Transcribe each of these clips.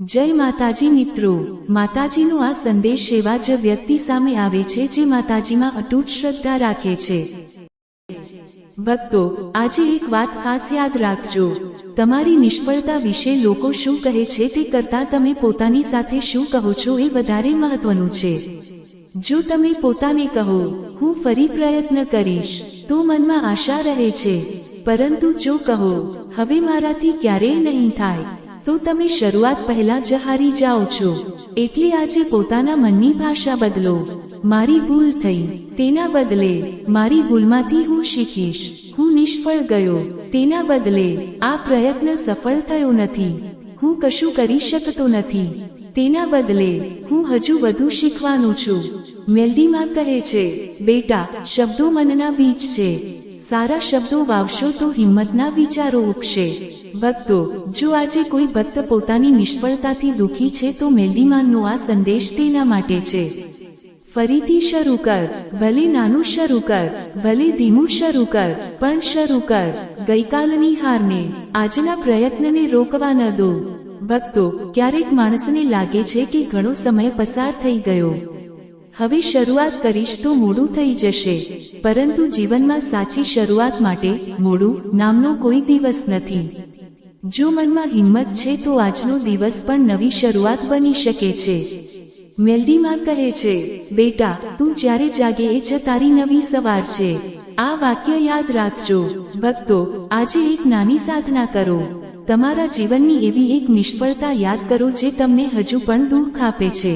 જય માતાજી મિત્રો, માતાજીનો આ સંદેશ એવા જ વ્યક્તિ સામે આવે છે જે માતાજીમાં અતૂટ શ્રદ્ધા રાખે છે। ભક્તો, આજે એક વાત ખાસ યાદ રાખજો, તમારી નિષ્ફળતા વિશે લોકો શું કહે છે તે કરતાં તમે પોતાની સાથે શું કહો છો એ વધારે મહત્વનું છે। જો તમે પોતાને કહો, હું ફરી પ્રયત્ન કરીશ, તો મનમાં આશા રહે છે, પરંતુ જો કહો, હવે મારાથી ક્યારેય નહીં થાય, તો તમે શરૂઆત પહેલા જ હારી જાઓ છો। એટલે આજે પોતાના મનની ભાષા બદલો। મારી ભૂલ થઈ, તેના બદલે મારી ભૂલમાંથી હું શીખીશ। હું નિષ્ફળ ગયો, તેના બદલે આ પ્રયત્ન સફળ થયો નથી, હું કશું કરી શકતો નથી, તેના બદલે હું હજુ વધુ શીખવાનું છું। મેલડીમાં કહે છે, બેટા, શબ્દો મનના બીજ છે, સારા શબ્દો વાવશો તો હિંમતના વિચારો ઉગશે। ભક્તો, જો આજે કોઈ ભક્ત પોતાની નિષ્ફળતાથી દુઃખી છે તો મેલડીમાંનો આ સંદેશ તેના માટે છે। ફરીથી શરૂ કર, ભલે નાનું શરૂ કર, ભલે ધીમું શરૂ કર, પણ શરૂ કર। ગઈકાલની હારને, આજના પ્રયત્નને રોકવા ન દો। ભક્તો, ક્યારેક માણસને લાગે છે કે ઘણો સમય પસાર થઈ ગયો, હવે શરૂઆત કરીશ તો મોડું થઈ જશે, પરંતુ જીવનમાં સાચી શરૂઆત માટે મોડું નામનો કોઈ દિવસ નથી। જો મનમાં હિંમત છે તો આજનો દિવસ પણ નવી શરૂઆત બની શકે છે। મેલડીમાં કહે છે, બેટા, તું જ્યારે જાગે એ જ તારી નવી સવાર છે। આ વાક્ય યાદ રાખજો। ભક્તો, આજે એક નાની સાધના કરો। તમારા જીવનની એવી એક નિષ્ફળતા યાદ કરો જે તમને હજુ પણ દુઃખ આપે છે।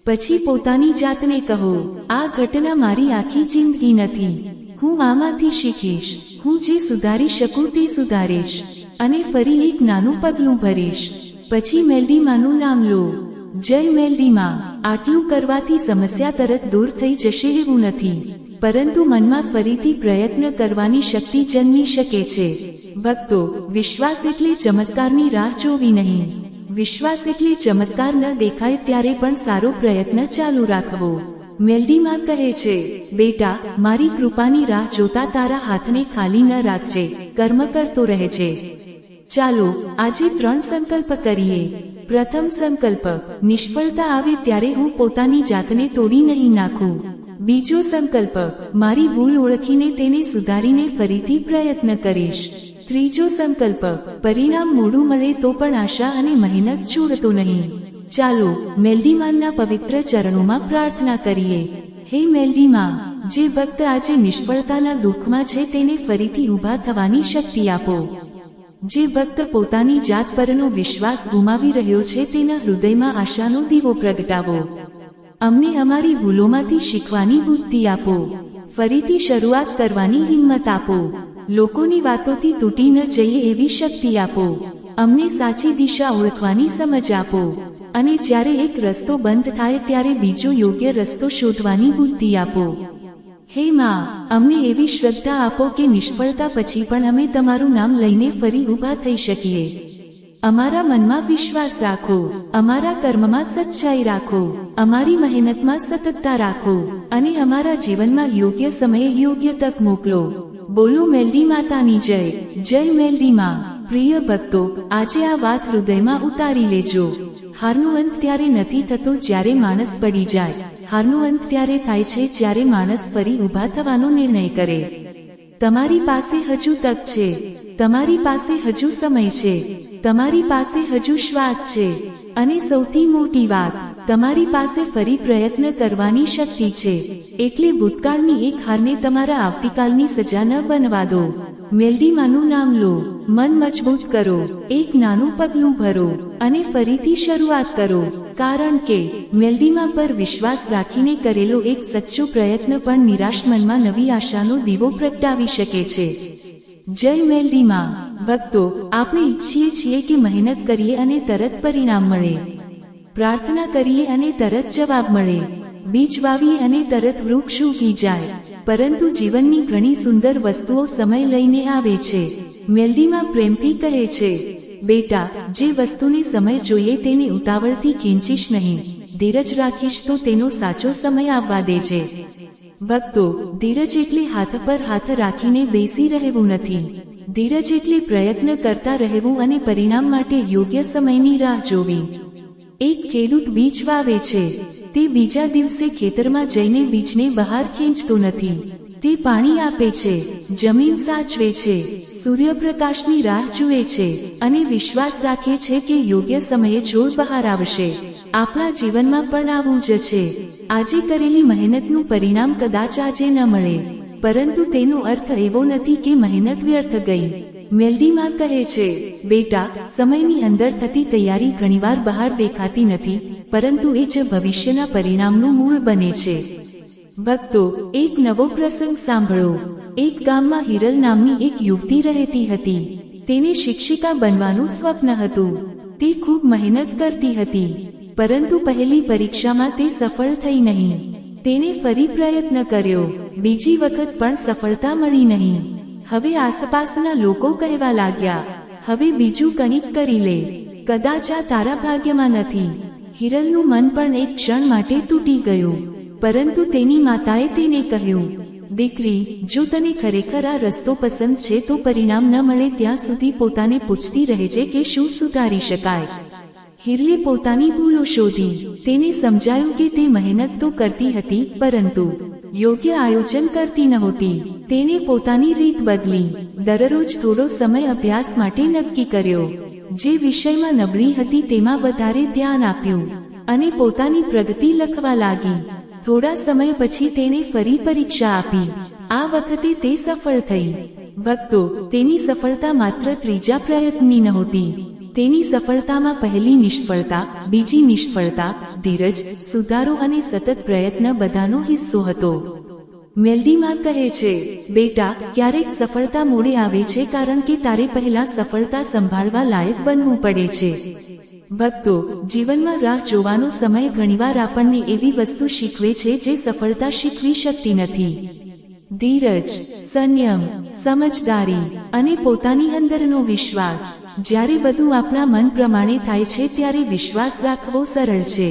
પછી પોતાની જાતને કહો, આ ઘટના મારી આખી જિંદગી નથી, હું આમાંથી શીખીશ, હું જે સુધારી શકું તે સુધારીશ, અને ફરી એક નાનું પગલું ભરીશ। પછી મેલડીમાંનું નામ લો। જય મેલડીમાં। આટલું કરવાથી સમસ્યા તરત દૂર થઈ જશે એવું નથી, પરંતુ મનમાં ફરીથી પ્રયત્ન કરવાની શક્તિ જન્મી શકે છે। ભક્તો, વિશ્વાસ એટલે ચમત્કારની રાહ જોવી નહીં, વિશ્વાસ એટલે ચમત્કાર ન દેખાય ત્યારે પણ સારો પ્રયત્ન ચાલુ રાખવો। મેલડીમાં કહે છે, બેટા, મારી કૃપાની રાહ જોતા તારા હાથને ખાલી ન રાખજે, કર્મ કરતો રહેજે। ચાલો આજે 3 સંકલ્પ કરીએ। પ્રથમ સંકલ્પ, નિષ્ફળતા આવે ત્યારે હું પોતાની જાતને તોડી નહીં નાખું। બીજો સંકલ્પ, મારી ભૂલ ઓળખીને તેને સુધારીને ફરીથી પ્રયત્ન કરીશ। ત્રીજો સંકલ્પ, પરિણામ મોડું મળે તો પણ આશા અને મહેનત છોડતો નહીં। ચાલો મેલડીમાંના પવિત્ર ચરણોમાં પ્રાર્થના કરીએ। હે મેલડીમાં, જે ભક્ત આજે નિષ્ફળતાના દુઃખમાં છે તેને ફરીથી ઊભા થવાની શક્તિ આપો। જે ભક્ત પોતાની જાત પરનો વિશ્વાસ ગુમાવી રહ્યો છે તેના હૃદયમાં આશાનો દીવો પ્રગટાવો। અમને અમારી ભૂલોમાંથી શીખવાની બુદ્ધિ આપો, ફરીથી શરૂઆત કરવાની હિંમત આપો। લોકોની વાતોથી તૂટી ન જઈએ એવી શક્તિ આપો। અમને સાચી દિશા ઓળખવાની સમજ આપો, અને જ્યારે એક રસ્તો બંધ થાય ત્યારે બીજો યોગ્ય રસ્તો શોધવાની બુદ્ધિ આપો। હે માં, અમને એવી શ્રદ્ધા આપો કે નિષ્ફળતા પછી પણ અમે તમારું નામ લઈને ફરી ઊભા થઈ શકીએ। અમારા મનમાં વિશ્વાસ રાખો, અમારા કર્મમાં સચ્ચાઈ રાખો, અમારી મહેનતમાં સતતતા રાખો, અને અમારા જીવનમાં યોગ્ય સમયે યોગ્ય તક મોકલો। બોલો મેલડી માતાની જય। જય મેલડીમાં। પ્રિય ભક્તો, આજે આ વાત હૃદયમાં ઉતારી લેજો। હારનો અંત ત્યારે નથી થતો જ્યારે માણસ પડી જાય, હારનો અંત ત્યારે થાય છે જ્યારે માણસ ફરી ઊભા થવાનો નિર્ણય કરે। તમારી પાસે હજુ તક છે, તમારી પાસે હજુ સમય છે, તમારી પાસે હજુ શ્વાસ છે, અને સૌથી મોટી વાત, તમારી પાસે ફરી પ્રયત્ન કરવાની શક્તિ છે। એટલે ભૂતકાળની એક હારને તમારા આવતીકાલની સજા ન બનવા દો। મેલડીમાંનું નામ લો, મન મજબૂત કરો, એક નાનું પગલું ભરો, અને ફરીથી શરૂઆત કરો, કારણ કે મેલડીમાં પર વિશ્વાસ રાખીને કરેલો એક સચ્ચો પ્રયત્ન પણ નિરાશ મનમાં નવી આશાનો દીવો પ્રગટાવી શકે છે। જય મેલડીમાં। ભક્તો, આપણે ઈચ્છીએ છીએ કે મહેનત કરીએ અને તરત પરિણામ મળે, પ્રાર્થના કરીએ અને તરત જવાબ મળે, બીજ વાવીએ અને તરત વૃક્ષ ઉગી જાય, પરંતુ જીવનની ઘણી સુંદર વસ્તુઓ સમય લઈને આવે છે। મેલડીમાં પ્રેમથી કહે છે, બેટા, જે વસ્તુને સમય જોઈએ તેને ઉતાવળથી ખેંચીશ નહીં, ધીરજ રાખીશ તો તેનો સાચો સમય આવવા દેજે। ભક્તો, ધીરજ એટલે હાથ પર હાથ રાખીને બેસી રહેવું નથી, ધીરજ એટલે પ્રયત્ન કરતા રહેવું અને પરિણામ માટે યોગ્ય સમયની રાહ જોવી. એક ખેડૂત બીજ વાવે છે. તે બીજા દિવસે ખેતરમાં જઈને બીજને બહાર ખેંચતો નથી. તે પાણી આપે છે, જમીન સાચવે છે, સૂર્યપ્રકાશની રાહ જુએ છે અને વિશ્વાસ રાખે છે કે યોગ્ય સમયે છોડ બહાર આવશે. આપણા જીવનમાં પણ આવું જ છે. આજે કરેલી મહેનતનું પરિણામ કદાચ આજે ન મળે, પરંતુ તેનો અર્થ એવો નથી કે મહેનત વ્યર્થ ગઈ. મેલડીમાં કહે છે, બેટા, સમયની અંદર થતી તૈયારી ઘણીવાર બહાર દેખાતી નથી, પરંતુ એ જ ભવિષ્યના પરિણામનું મૂળ બને છે. ભક્તો, એક નવો પ્રસંગ સાંભળો. એક ગામમાં હિરલ નામની એક યુવતી રહેતી હતી. તેને શિક્ષિકા બનવાનું સ્વપ્ન હતું. તે ખૂબ મહેનત કરતી હતી, પરંતુ પહેલી પરીક્ષામાં તે સફળ થઈ નહીં. તેણે ફરી પ્રયત્ન કર્યો, બીજી વખત પણ સફળતા મળી નહીં. હવે આસપાસના લોકો કહેવા લાગ્યા, હવે બીજું કંઈક કરી લે, કદાચ આ તારા ભાગ્યમાં નથી. હિરલનું મન પણ એક ક્ષણ માટે તૂટી ગયું, પરંતુ તેની માતાએ તેને કહ્યું, દીકરી, જો તને ખરેખર આ રસ્તો પસંદ છે તો પરિણામ ન મળે ત્યાં સુધી પોતાને પૂછતી રહેજે કે શું સુધારી શકાય. હિરલે પોતાની ભૂલો શોધી. તેને સમજાયું કે તે મહેનત તો કરતી હતી, પરંતુ યોગ્ય આયોજન કરતી નહોતી. તેણે પોતાની રીત બદલી. દરરોજ થોડો સમય અભ્યાસ માટે નક્કી કર્યો. જે વિષયમાં નબળી હતી તેમાં વધારે ધ્યાન આપ્યું અને પોતાની પ્રગતિ લખવા લાગી. થોડા સમય પછી તેણે ફરી પરીક્ષા આપી. આ વખતે તે સફળ થઈ. ભક્તો, તેની સફળતા માત્ર ત્રીજા પ્રયત્નની નહોતી. તેની સફળતામાં પહેલી નિષ્ફળતા, બીજી નિષ્ફળતા, ધીરજ, સુધારો અને સતત પ્રયત્ન બધાનો હિસ્સો હતો. મેલડીમાં કહે છે, બેટા, ક્યારેક સફળતા મોડે આવે છે કારણ કે તારે પહેલા સફળતા સંભાળવા લાયક બનવું પડે છે. ભક્તો, જીવનમાં રાહ જોવાનો સમય ઘણીવાર આપણને એવી વસ્તુ શીખવે છે જે સફળતા શીખવી શકતી નથી. ધીરજ, સંયમ, સમજદારી અને પોતાની અંદરનો વિશ્વાસ. જ્યારે બધું આપણા મન પ્રમાણે થાય છે ત્યારે વિશ્વાસ રાખવો સરળ છે,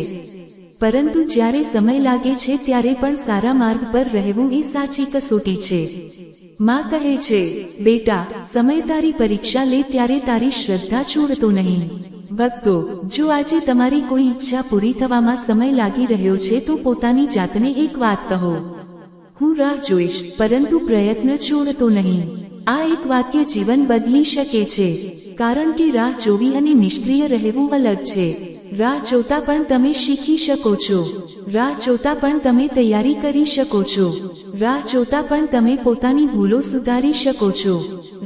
પરંતુ જ્યારે સમય લાગે છે ત્યારે પણ સારા માર્ગ પર રહેવું એ સાચી કસોટી છે. માં કહે છે, બેટા, સમય તારી પરીક્ષા લે ત્યારે તારી શ્રદ્ધા છોડતો નહીં. ભક્તો, જો આજે તમારી કોઈ ઈચ્છા પૂરી થવામાં સમય લાગી રહ્યો છે તો પોતાની જાતને એક વાત કહો, હું રાહ જોઈશ, પરંતુ પ્રયત્ન છોડતો નહીં. આ એક વાક્ય જીવન બદલી શકે છે, કારણ કે રાહ જોવી અને નિષ્ક્રિય રહેવું અલગ છે. રાહ જોતા પણ તમે શીખી શકો છો. રાહ જોતા પણ તમે તૈયારી કરી શકો છો. રાહ જોતા પણ તમે પોતાની ભૂલો સુધારી શકો છો.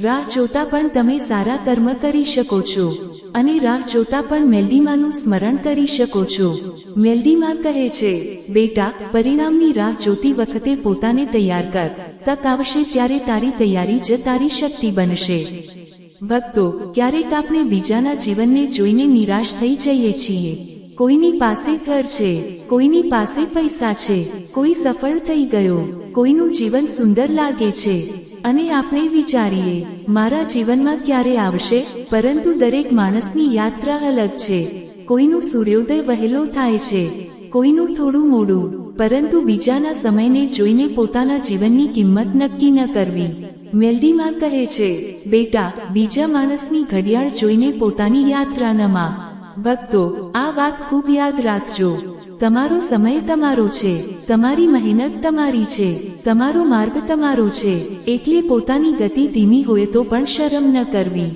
રાહ જોતા પણ તમે સારા કર્મ કરી શકો છો. અને રાહ જોતા પણ મેલડીમાનું સ્મરણ કરી શકો છો. મેલડીમાં કહે છે, બેટા, પરિણામની રાહ જોતી વખતે પોતાને તૈયાર કર. તક આવશે ત્યારે તારી તૈયારી જ તારી શક્તિ બનશે. ભક્તો, ક્યારેક આપણે બીજાના જીવનને જોઈને નિરાશ થઈ જઈએ છીએ. કોઈની પાસે ઘર છે, કોઈની પાસે પૈસા છે, કોઈ સફળ થઈ ગયો, કોઈનું જીવન સુંદર લાગે છે, અને આપણે વિચારીએ, મારા જીવનમાં ક્યારે આવશે? પરંતુ દરેક માણસની યાત્રા અલગ છે. કોઈનું સૂર્યોદય વહેલો થાય છે, કોઈનું થોડું મોડું, પરંતુ બીજાના સમયને જોઈને પોતાના જીવનની કિંમત નક્કી ન કરવી. મેલડીમાં કહે છે, બેટા, બીજા માણસની ઘડિયાળ જોઈને પોતાની યાત્રા ન માપ. ભક્તો, આ વાત ખૂબ યાદ રાખજો. તમારો સમય તમારો છે, તમારી મહેનત તમારી છે, તમારો માર્ગ તમારો છે. એટલે પોતાની ગતિ ધીમી હોય તો પણ શરમ ન કરવી.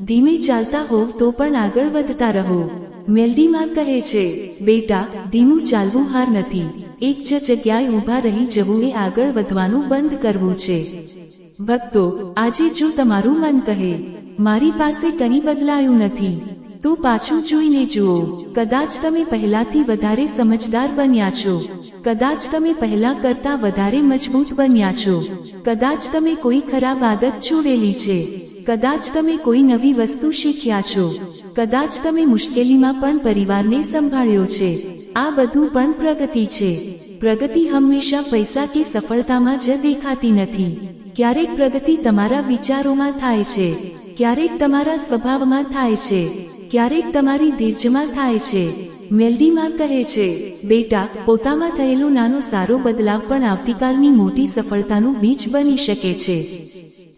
ધીમે ચાલતા હોવ તો પણ આગળ વધતા રહો. મેલડીમાં કહે છે, બેટા, ધીમું ચાલવું હાર નથી. એક જ જગ્યાએ ઊભા રહી જવું એ આગળ વધવાનું બંધ કરવું છે. ભક્તો, આજે જો તમારું મન કહે, મારી પાસે કંઈ બદલાયું નથી, તો પાછું જોઈને જુઓ. કદાચ તમે પહેલાથી વધારે સમજદાર બન્યા છો. કદાચ તમે પહેલા કરતા વધારે મજબૂત બન્યા છો. કદાચ તમે કોઈ ખરાબ આદત છોડેલી છે. કદાચ તમે કોઈ નવી વસ્તુ શીખ્યા છો. કદાચ તમે મુશ્કેલીમાં પણ પરિવારને સંભાળ્યો છે. આ બધું પણ પ્રગતિ છે. પ્રગતિ હંમેશા પૈસા કે સફળતામાં જ દેખાતી નથી. ક્યારેક પ્રગતિ તમારા વિચારોમાં થાય છે, ક્યારેક તમારા સ્વભાવમાં થાય છે, ક્યારેક તમારી ધીરજમાં થાય છે. મેલડીમાં કહે છે, બેટા, પોતામાં થયેલો નાનો સારો બદલાવ પણ આવતીકાલની મોટી સફળતાનું બીજ બની શકે છે.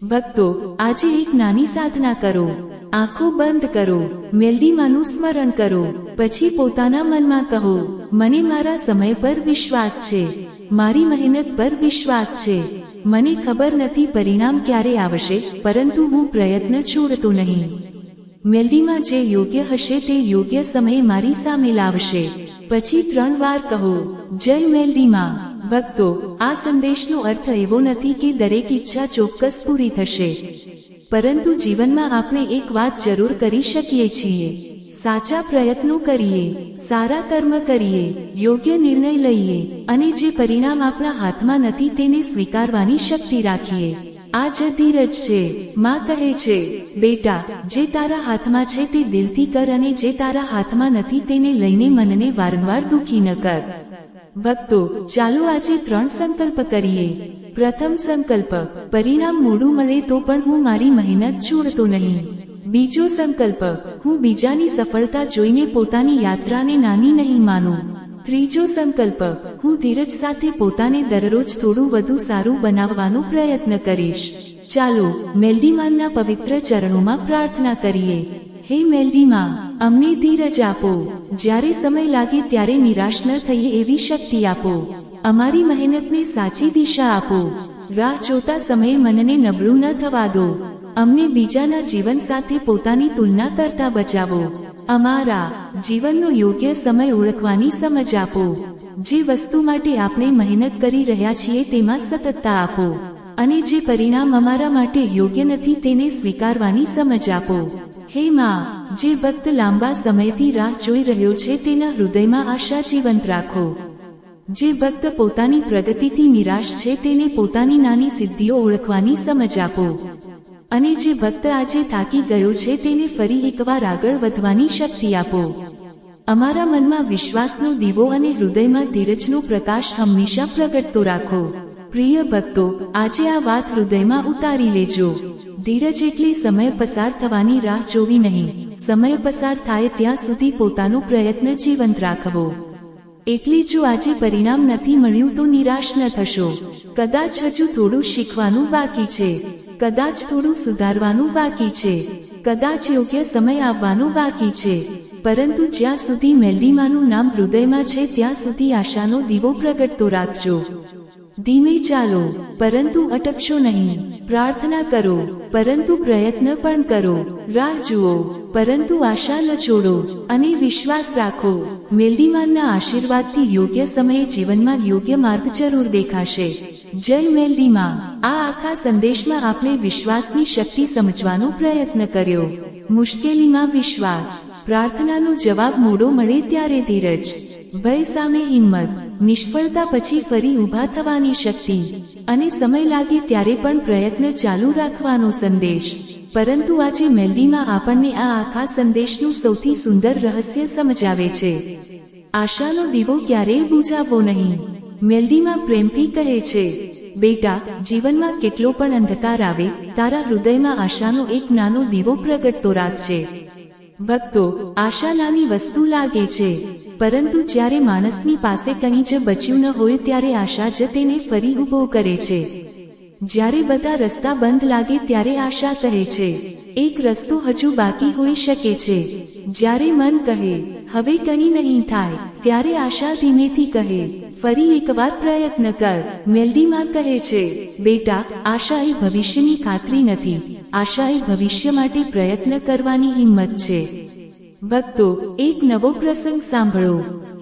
ભક્તો, આજે એક નાની સાધના કરો. આંખો બંધ કરો, મેલડીમાનું સ્મરણ કરો, પછી પોતાના મનમાં કહો, મને મારા સમય પર વિશ્વાસ છે, મારી મહેનત પર વિશ્વાસ છે. મને ખબર નથી પરિણામ ક્યારે આવશે, પરંતુ હું પ્રયત્ન છોડતો નહીં. મેલડીમાં જે યોગ્ય હશે તે યોગ્ય સમયે મારી સામે લાવશે. પછી 3 વાર કહો, જય મેલડીમાં. ભક્તો, આ સંદેશનો અર્થ એવો નથી કે દરેક ઈચ્છા ચોક્કસ પૂરી થશે, પરંતુ જીવનમાં આપણે એક વાત જરૂર કરી શકીએ છીએ. સાચા પ્રયત્નો કરીએ, સારા કર્મ કરીએ, યોગ્ય નિર્ણય લઈએ, અને જે પરિણામ આપણા હાથમાં નથી તેને સ્વીકારવાની શક્તિ રાખીએ. આ જ ધીરજ છે. માં કહે છે, બેટા, જે તારા હાથમાં છે તે દિલથી કર, અને જે તારા હાથમાં નથી તેને લઈને મનને વારંવાર દુખી ન કર. ભક્તો, ચાલો આજે 3 સંકલ્પ કરીએ. પ્રથમ સંકલ્પ, પરિણામ મોડું મળે તો પણ હું મારી મહેનત છોડતો નહીં. બીજો સંકલ્પ, હું બીજાની સફળતા જોઈને પોતાની યાત્રાને નાની નહીં માનું. ત્રીજો સંકલ્પ, હું ધીરજ સાથે પોતાને દરરોજ થોડું વધુ સારું બનાવવાનો પ્રયત્ન કરીશ. ચાલો મેલડીમાના પવિત્ર ચરણોમાં પ્રાર્થના કરીએ. હે મેલડીમાં, અમને ધીરજ આપો. જ્યારે સમય લાગે ત્યારે નિરાશ ન થઈએ એવી શક્તિ આપો. અમારી મહેનતને સાચી દિશા આપો. રાહ જોતા સમયે મનને નબળું ન થવા દો. અમને બીજાના જીવન સાથે પોતાની તુલના કરતા બચાવો. અમારા જીવનનો યોગ્ય સમય ઓળખવાની સમજ આપો. જે વસ્તુ માટે આપણે મહેનત કરી રહ્યા છીએ તેમાં સતતતા આપો, અને જે પરિણામ અમારા માટે યોગ્ય નથી તેને સ્વીકારવાની સમજ આપો. હે માં, જે ભક્ત લાંબા સમયથી રાહ જોઈ રહ્યો છે તેના હૃદયમાં આશા જીવંત રાખો. જે ભક્ત પોતાની પ્રગતિથી નિરાશ છે તેને પોતાની નાની સિદ્ધિઓ ઓળખવાની સમજ આપો, અને જે ભક્ત આજે થાકી ગયો છે તેને ફરી એકવાર આગળ વધવાની શક્તિ આપો. અમારા મનમાં વિશ્વાસનો દીવો અને હૃદયમાં ધીરજનો પ્રકાશ હંમેશા પ્રગટતો રાખો. પ્રિય ભક્તો, આજે આ વાત હૃદયમાં ઉતારી લેજો. ધીરજ એટલે સમય પસાર થવાની રાહ જોવી નહીં. સમય પસાર થાય ત્યાં સુધી પોતાનો પ્રયત્ન જીવંત રાખવો. એટલે જો આજે પરિણામ નથી મળ્યું તો નિરાશ ન થશો. કદાચ હજુ થોડું શીખવાનું બાકી છે, કદાચ થોડું સુધારવાનું બાકી છે, કદાચ યોગ્ય સમય આવવાનો બાકી છે, પરંતુ જ્યાં સુધી મેલડીમાનું નામ હૃદયમાં છે ત્યાં સુધી આશાનો દીવો પ્રગટતો રાખજો. ધીમે ચાલો, પરંતુ અટકશો નહીં. પ્રાર્થના કરો, પરંતુ પ્રયત્ન પણ કરો. રાહ જુઓ, પરંતુ આશા ન છોડો, અને વિશ્વાસ રાખો. મેલડીમાના આશીર્વાદથી યોગ્ય સમયે જીવનમાં યોગ્ય માર્ગ જરૂર દેખાશે. જય મેલડીમાં. આ આખા સંદેશમાં આપણે વિશ્વાસની શક્તિ સમજવાનો પ્રયત્ન કર્યો. મુશ્કેલીમાં વિશ્વાસ, પ્રાર્થનાનો જવાબ મોડો મળે ત્યારે ધીરજ, ભય સામે હિંમત, નિષ્ફળતા પછી ફરી ઊભા થવાની શક્તિ, અને સમય લાગે ત્યારે પણ પ્રયત્ન ચાલુ રાખવાનો સંદેશ. પરંતુ આજે મેલડીમાં આપણને આ આખા સંદેશનું સૌથી સુંદર રહસ્ય સમજાવે છે. આશાનો દીવો ક્યારેય બુઝાવવો નહીં. મેલડીમાં પ્રેમથી કહે છે, બેટા, જીવનમાં કેટલો પણ અંધકાર આવે, તારા હૃદયમાં આશાનો એક નાનો દીવો પ્રગટતો રાખજે. ભક્તો, આશા નાની વસ્તુ લાગે છે, પરંતુ જ્યારે માણસની પાસે કંઈ જ બચ્યું ન હોય ત્યારે આશા જ તેને ફરી ઊભો કરે છે. જ્યારે બધા રસ્તા બંધ લાગે ત્યારે આશા કહે છે, એક રસ્તો હજુ બાકી હોઈ શકે છે. જ્યારે મન કહે, હવે કંઈ નહીં થાય, ત્યારે આશા ધીમેથી કહે, ફરી એકવાર પ્રયત્ન કર. મેલડીમાં કહે છે, બેટા, આશા એ ભવિષ્યની ખાતરી નથી, આશા એ ભવિષ્ય માટે પ્રયત્ન કરવાની હિંમત છે. ભક્તો, એક નવો પ્રસંગ સાંભળો.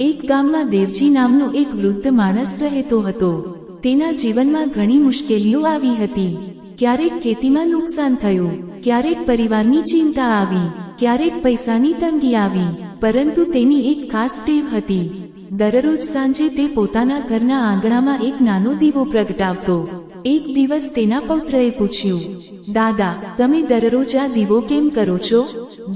એક ગામમાં દેવજી નામનો એક વૃદ્ધ માણસ રહેતો હતો. તેના જીવનમાં ઘણી મુશ્કેલીઓ આવી હતી. ક્યારેક ખેતીમાં નુકસાન થયું, ક્યારેક પરિવારની ચિંતા આવી, ક્યારેક પૈસાની તંગી આવી, પરંતુ તેની એક ખાસ ટેવ હતી. દરરોજ સાંજે તે પોતાના ઘરના આંગણામાં એક નાનો દીવો પ્રગટાવતો. એક દિવસ તેના પૌત્રએ પૂછ્યું, દાદા, તમે દરરોજ આ દીવો કેમ કરો છો?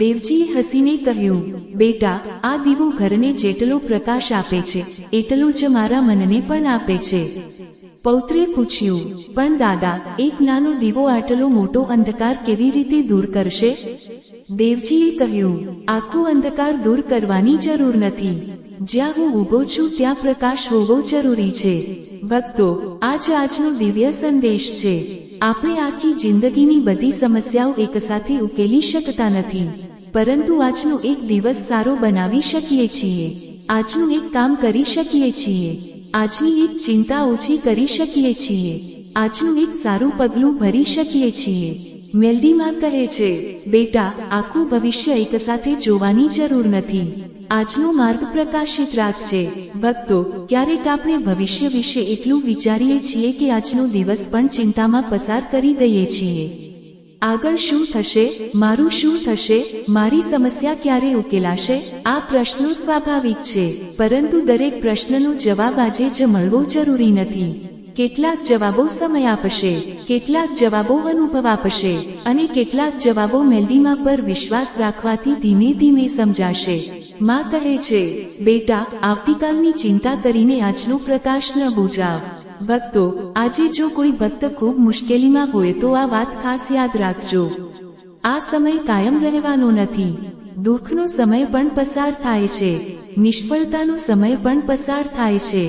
દેવજીએ હસીને કહ્યું, બેટા, આ દીવો ઘરને જેટલો પ્રકાશ આપે છે એટલો જ મારા મનને પણ આપે છે. પૌત્રે પૂછ્યું, પણ દાદા, એક નાનો દીવો આટલો મોટો અંધકાર કેવી રીતે દૂર કરશે? દેવજીએ કહ્યું, આખો અંધકાર દૂર કરવાની જરૂર નથી. જ્યાં હું ઊભો છું ત્યાં પ્રકાશ હોવો જરૂરી છે. ભક્તો, આ જ આજનો દિવ્ય સંદેશ છે. આપણે આખી જિંદગીની બધી સમસ્યાઓ એકસાથે ઉકેલી શકતા નથી, પરંતુ આજનો એક દિવસ સારો બનાવી શકીએ છીએ. આજનું એક કામ કરી શકીએ છીએ. આજની એક ચિંતા ઓછી કરી શકીએ છીએ. આજનું એક સારું પગલું ભરી શકીએ છીએ. મેલડીમાં કહે છે, બેટા, આખું ભવિષ્ય એકસાથે જોવાની જરૂર નથી. આજનો માર્ગ પ્રકાશિત રાખજે. ભક્તો, ક્યારેક આપણે ભવિષ્ય વિશે એટલું વિચારીએ છીએ કે આજનો દિવસ પણ ચિંતામાં પસાર કરી દઈએ છીએ. આગળ શું થશે? મારું શું થશે? મારી સમસ્યા ક્યારે ઉકેલાશે? આ પ્રશ્નો સ્વાભાવિક છે, પરંતુ દરેક પ્રશ્નનો જવાબ આજે જ મળવો જરૂરી નથી. કેટલાક જવાબો સમય આપશે, કેટલાક જવાબો અનુભવ આપશે, અને કેટલાક જવાબો મેલડીમાં પર વિશ્વાસ રાખવાથી ધીમે ધીમે સમજાશે. માં કહે છે, બેટા, આવતીકાલની ચિંતા કરીને આજનો પ્રકાશ ન બુઝાવ. ભક્તો, આજે જો કોઈ ભક્ત ખૂબ મુશ્કેલીમાં હોય તો આ વાત ખાસ યાદ રાખજો. આ સમય કાયમ રહેવાનો નથી. દુઃખનો સમય પણ પસાર થાય છે. નિષ્ફળતાનો સમય પણ પસાર થાય છે.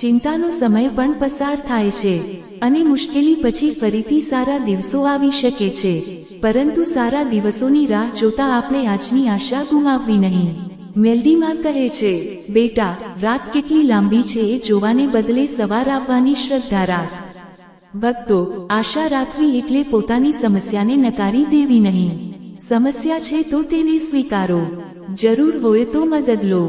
ચિંતાનો સમય પણ પસાર થાય છે. અને મુશ્કેલી પછી ફરીથી સારા દિવસો આવી શકે છે. પરંતુ સારા દિવસોની રાહ જોતા આપણે આજની આશા ગુમાવવી નહીં. મેલડીમાં કહે છે, બેટા, રાત કેટલી લાંબી છે એ જોવાને બદલે સવાર આવવાની શ્રદ્ધા રાખ. ભક્તો, આશા રાખવી એટલે પોતાની સમસ્યાને નકારી દેવી નહીં. સમસ્યા છે તો તેને સ્વીકારો. જરૂર હોય તો મદદ લો,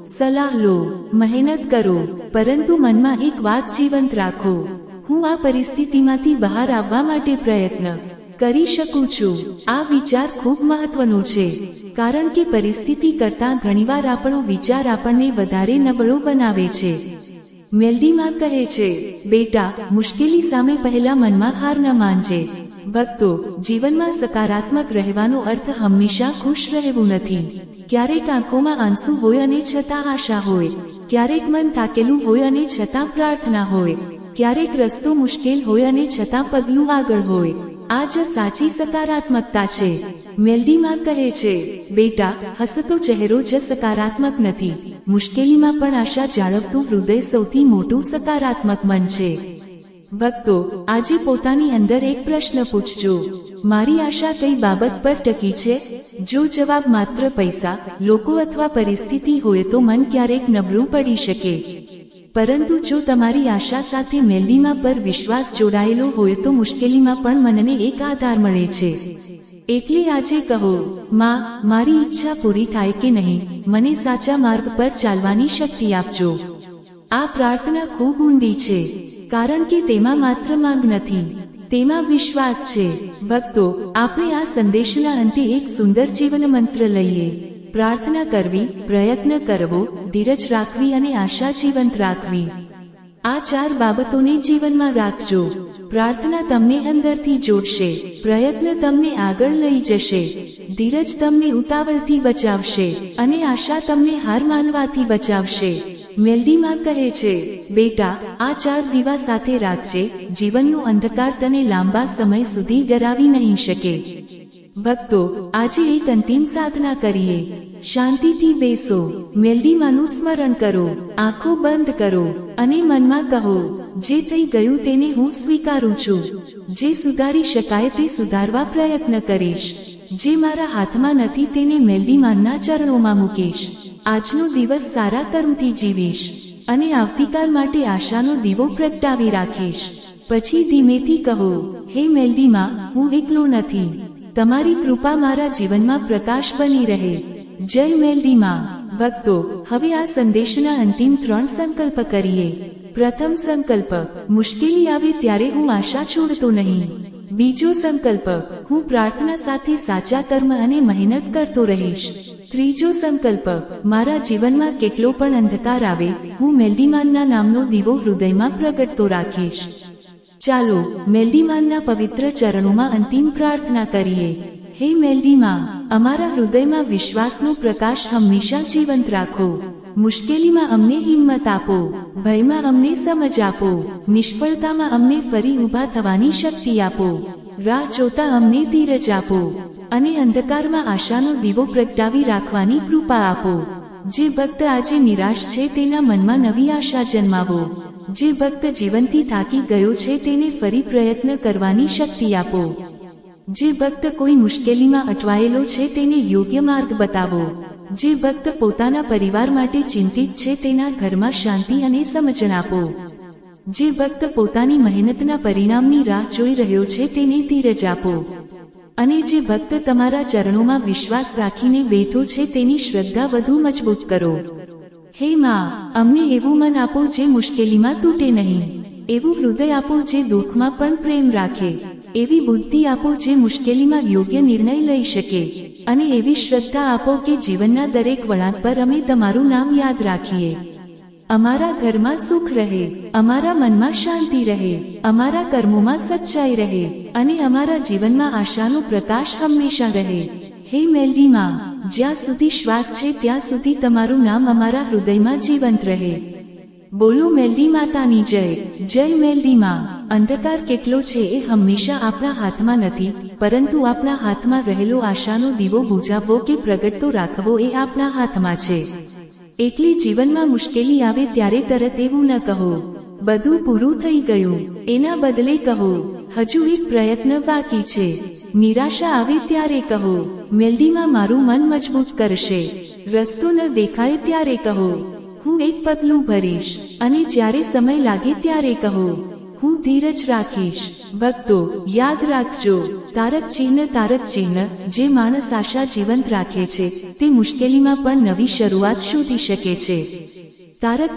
સલાહ લો, મહેનત કરો, પરંતુ મનમાં એક વાત જીવંત રાખો: હું આ પરિસ્થિતિમાંથી બહાર આવવા માટે પ્રયત્ન કરી શકું છું. આ વિચાર ખૂબ મહત્વનો છે, કારણ કે પરિસ્થિતિ કરતાં ઘણીવાર આપણો વિચાર આપણને વધારે નબળો બનાવે છે. મેલડીમાં કહે છે, બેટા, મુશ્કેલી સામે પહેલા મનમાં હાર ન માનજે. ભક્તો, જીવનમાં સકારાત્મક રહેવાનો અર્થ હંમેશા ખુશ રહેવું નથી. ક્યારેક આંખોમાં આંસુ હોય અને છતાં આશા હોય. ક્યારેક મન થાકેલું હોય અને છતાં પ્રાર્થના હોય. ક્યારેક રસ્તો મુશ્કેલ હોય અને છતાં પગલું આગળ હોય. આ જ સાચી સકારાત્મકતા છે. મેલડીમાં કહે છે, બેટા, હસતો ચહેરો જ સકારાત્મક નથી. મુશ્કેલીમાં પણ આશા જાળવતું હૃદય સૌથી મોટું સકારાત્મક મન છે. ભક્તો, આજે પોતાની અંદર એક પ્રશ્ન પૂછજો: મારી આશા કઈ બાબત પર ટકી છે? જો જવાબ માત્ર પૈસા, લોકો અથવા પરિસ્થિતિ હોય તો મન ક્યારેક નબળું પડી શકે. પરંતુ જો તમારી આશા સાથે મેલડીમાં પર વિશ્વાસ જોડાયેલો હોય તો મુશ્કેલીમાં પણ મનને એક આધાર મળે છે. એટલે આજે કહો: માં, મારી ઈચ્છા પૂરી થાય કે નહીં, મને સાચા માર્ગ પર ચાલવાની શક્તિ આપજો. આ પ્રાર્થના ખૂબ ઊંડી છે, કારણ કે તેમાં માત્ર માંગ નથી, તેમાં વિશ્વાસ છે. ભક્તો, આપણે આ સંદેશના અંતે એક સુંદર જીવન મંત્ર લઈએ: પ્રાર્થના કરવી, પ્રયત્ન કરવો, ધીરજ રાખવી અને આશા જીવંત રાખવી. આ 4 બાબતોને જીવનમાં રાખજો. પ્રાર્થના તમને અંદરથી જોડશે, પ્રયત્ન તમને આગળ લઈ જશે, ધીરજ તમને ઉતાવળથી બચાવશે, અને આશા તમને હાર માનવાથી બચાવશે. મેલડીમાં કહે છે, બેટા, આ 4 દીવા સાથે રાખજે. જીવનનો અંધકાર તને લાંબા સમય સુધી ડરાવી નહીં શકે. ભક્તો, આજે એક અંતિમ સાધના કરીએ. શાંતિથી બેસો, મેલડીમાંનું સ્મરણ કરો, આંખો બંધ કરો, અને મનમાં કહો: જે થઈ ગયું તેને હું સ્વીકારું છું. જે સુધારી શકાય તે સુધારવા પ્રયત્ન કરીશ. જે મારા હાથમાં નથી તેને મેલડીમાંના ચરણોમાં મૂકીશ. આજનો દિવસ સારા કર્મથી જીવીશ, અને આવતીકાલ માટે આશાનો દીવો પ્રગટાવી રાખીશ. પછી ધીમેથી કહો: હે મેલડીમાં, હું એકલો નથી. તમારી કૃપા મારા જીવનમાં પ્રકાશ બની રહે. જય મેલડીમાં. ભક્તો, હવે આ સંદેશના અંતિમ 3 સંકલ્પ કરીએ. પ્રથમ સંકલ્પ: મુશ્કેલી આવે ત્યારે હું આશા છોડતો નહીં. બીજો સંકલ્પ: હું પ્રાર્થના સાથે સાચા કર્મ અને મહેનત કરતો રહીશ. ત્રીજો સંકલ્પ: મારા જીવનમાં કેટલો પણ અંધકાર આવે, હું મેલડીમાંના નામનો દીવો હૃદયમાં પ્રગટતો રાખીશ. ચાલો મેલડીમાંના પવિત્ર ચરણોમાં અંતિમ પ્રાર્થના કરીએ. હે મેલડીમાં, અમારા હૃદયમાં વિશ્વાસનો પ્રકાશ હંમેશા જીવંત રાખો. મુશ્કેલીમાં અમને હિંમત આપો, ભયમાં અમને સમજ આપો, નિષ્ફળતામાં અમને ફરી ઊભા થવાની શક્તિ આપો, રાહ જોતા અમને ધીરજ આપો, અને અંધકારમાં આશાનો દીવો પ્રગટાવી રાખવાની કૃપા આપો. જે ભક્ત આજે નિરાશ છે તેના મનમાં નવી આશા જન્માવો. જે ભક્ત જીવનથી થાકી ગયો છે તેને ફરી પ્રયત્ન કરવાની શક્તિ આપો. જે ભક્ત કોઈ મુશ્કેલીમાં અટવાયેલો છે તેને યોગ્ય માર્ગ બતાવો. જે ભક્ત પોતાના પરિવાર માટે ચિંતિત છે તેના ઘરમાં શાંતિ અને સમજણ આપો. જે ભક્ત પોતાની મહેનતના પરિણામની રાહ જોઈ રહ્યો છે તેને ધીરજ આપો. અને જે ભક્ત તમારા ચરણોમાં વિશ્વાસ રાખીને બેઠો છે તેની શ્રદ્ધા વધુ મજબૂત કરો. હે માં, અમને એવું મન આપો જે મુશ્કેલીમાં તૂટે નહીં. એવું હૃદય આપો જે દુઃખમાં પણ પ્રેમ રાખે. એવી બુદ્ધિ આપો જે મુશ્કેલીમાં યોગ્ય નિર્ણય લઈ શકે. અને એવી શ્રદ્ધા આપો કે જીવનના દરેક વળાંક પર અમે તમારું નામ યાદ રાખીએ. અમારા ઘરમાં સુખ રહે, અમારા મનમાં શાંતિ રહે, અમારા કર્મોમાં સચ્ચાઈ રહે, અને અમારા જીવનમાં આશાનો પ્રકાશ હંમેશા રહે. હે મેલડી માં, જ્યાં સુધી શ્વાસ છે ત્યાં સુધી તમારું નામ અમારા હૃદયમાં જીવંત રહે. બોલો મેલડી માતાની જય. જય મેલડી માં. અંધકાર કેટલો છે એ હંમેશા આપણા હાથમાં નથી, પરંતુ આપણા હાથમાં રહેલો આશાનો દીવો બુઝાવવો કે પ્રગટતો રાખવો એ આપણા હાથમાં છે. એટલે જીવનમાં મુશ્કેલી આવે ત્યારે તરત એવું ન કહો, બધું પૂરું થઈ ગયું. એના બદલે કહો, હજુ એક પ્રયત્ન બાકી છે. નિરાશા આવે ત્યારે કહો, મેલડીમાં મારું મન મજબૂત કરશે. રસ્તો ન દેખાય ત્યારે કહો, હું એક પગલું ભરીશ. અને જ્યારે સમય લાગે ત્યારે કહો, હું ધીરજ રાખીશ. ભક્તો, યાદ રાખજો, તારક ચિહ્ન. જે માણસ આશા જીવંત રાખે છે તે મુશ્કેલીમાં પણ નવી શરૂઆત શોધી શકે છે. તારક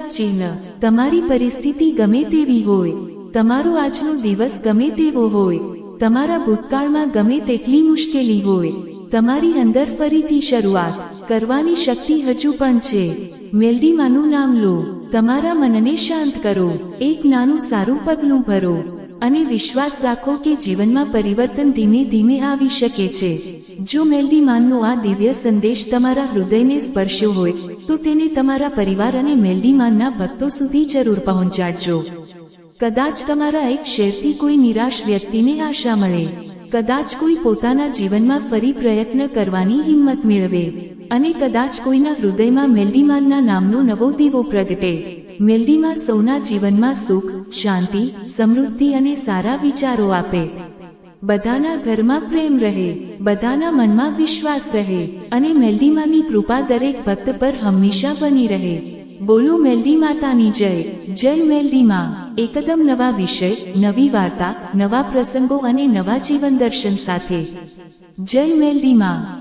ચિહ્ન. તમારી પરિસ્થિતિ ગમે તેવી હોય, તમારો આજનો દિવસ ગમે તેવો હોય, તમારા ભૂતકાળમાં ગમે તેટલી મુશ્કેલી હોય, તમારી અંદર ફરીથી શરૂઆત કરવાની શક્તિ હજુ પણ છે. મેલડી માનું નામ લો, તમારા મનને શાંત કરો, એક નાનું સારું પગલું ભરો, અને વિશ્વાસ રાખો કે જીવનમાં પરિવર્તન ધીમે ધીમે આવી શકે છે. જો મેલડી માનનો આ દિવ્ય સંદેશ તમારા હૃદયને સ્પર્શ્યો હોય તો તેને તમારા પરિવાર અને મેલડી માનના ભક્તો સુધી જરૂર પહોંચાડજો. કદાચ તમારા એક શેરથી કોઈ નિરાશ વ્યક્તિને આશા મળે. કદાચ કોઈ પોતાના જીવનમાં ફરી પ્રયત્ન કરવાની હિંમત મેળવે. અને કદાચ કોઈના હૃદયમાં મેલડીમાનના નામનો નવો દીવો પ્રગટે. મેલડીમાં સૌના જીવનમાં સુખ, શાંતિ, સમૃદ્ધિ અને સારા વિચારો આપે. બધાના ઘરમાં પ્રેમ રહે, બધાના મનમાં વિશ્વાસ રહે, અને મેલડીમાની કૃપા દરેક ભક્ત પર હંમેશા બની રહે. બોલો મેલડી માતાની જય. જય મેલડી માં. એકદમ નવા વિષય, નવી વાર્તા, નવા પ્રસંગો અને નવા જીવન દર્શન સાથે. જય મેલડી માં.